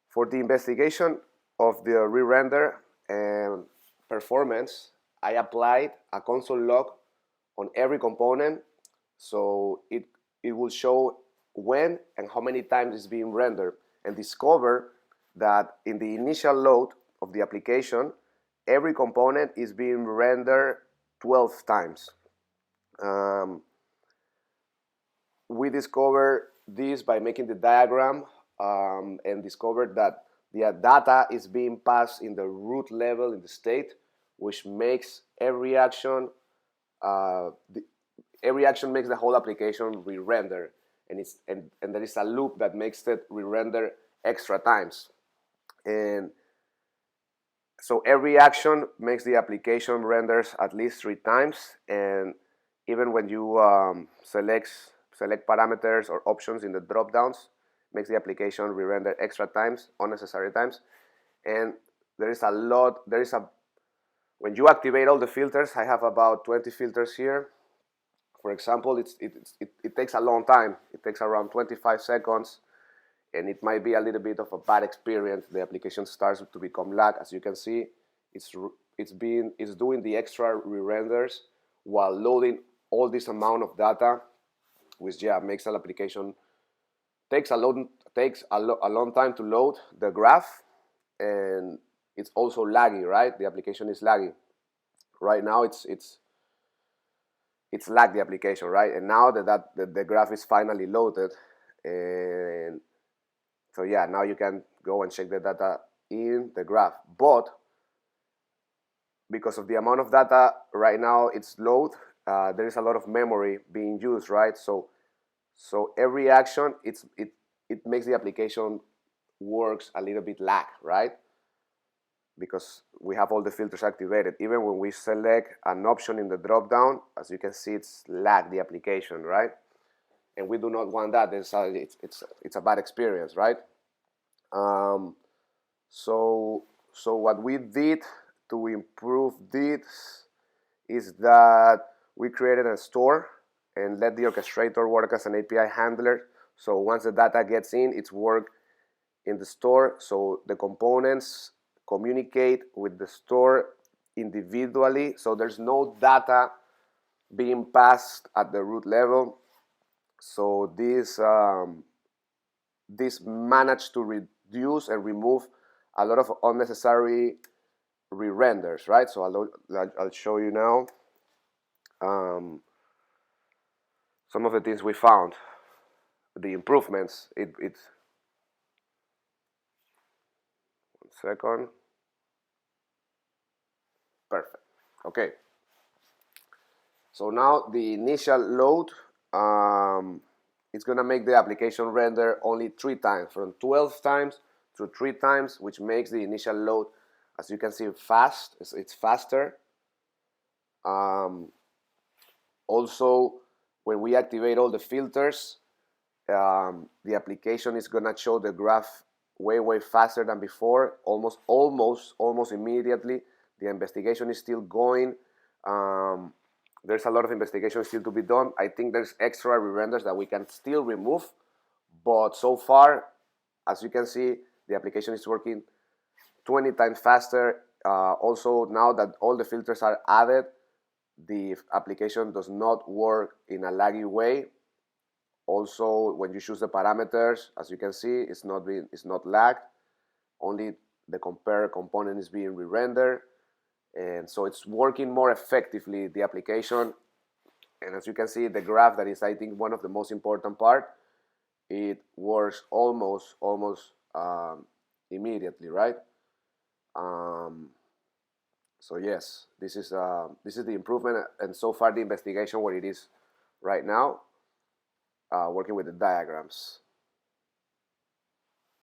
For the investigation of the re-render and performance, I applied a console log on every component, so it will show when and how many times it's being rendered, and discover that in the initial load of the application, every component is being rendered 12 times. We discovered this by making the diagram, and discovered that the data is being passed in the root level in the state, which makes every action makes the whole application re-render, and there is a loop that makes it re-render extra times. And so every action makes the application renders at least 3 times, and even when you select parameters or options in the drop downs, makes the application re-render extra times, unnecessary times. And there is when you activate all the filters, I have about 20 filters here. For example, it takes a long time. It takes around 25 seconds, and it might be a little bit of a bad experience. The application starts to become lag. As you can see, it's doing the extra re-renders while loading all this amount of data, which makes an application takes a long time to load the graph, and it's also laggy, right? The application is laggy. Right now it's lagged the application, right? And now that the graph is finally loaded, and so now you can go and check the data in the graph. But because of the amount of data right now it's load, there is a lot of memory being used, right? So every action it makes the application works a little bit lag, right? Because we have all the filters activated. Even when we select an option in the drop down, as you can see, it's lag the application, right? And we do not want that. It's a bad experience, right? So what we did to improve this is that we created a store and let the orchestrator work as an API handler. So once the data gets in, it's work in the store. So the components communicate with the store individually. So there's no data being passed at the root level. So this managed to reduce and remove a lot of unnecessary re-renders, right? So I'll show you now some of the things we found, the improvements. It's 1 second. Perfect. Okay. So now the initial load, it's gonna make the application render only 3 times, from 12 times to 3 times, which makes the initial load, as you can see, fast. It's faster. Also, when we activate all the filters, the application is gonna show the graph way faster than before, almost immediately. The investigation is still going. There's a lot of investigation still to be done. I think there's extra re-renders that we can still remove, but so far, as you can see, the application is working 20 times faster. Also, now that all the filters are added, the application does not work in a laggy way. Also, when you choose the parameters, as you can see, it's not lagged. Only the compare component is being re-rendered, and so it's working more effectively, the application. And as you can see, the graph, that is, I think, one of the most important part, it works almost immediately, right? So yes, this is the improvement, and so far the investigation where it is right now, working with the diagrams.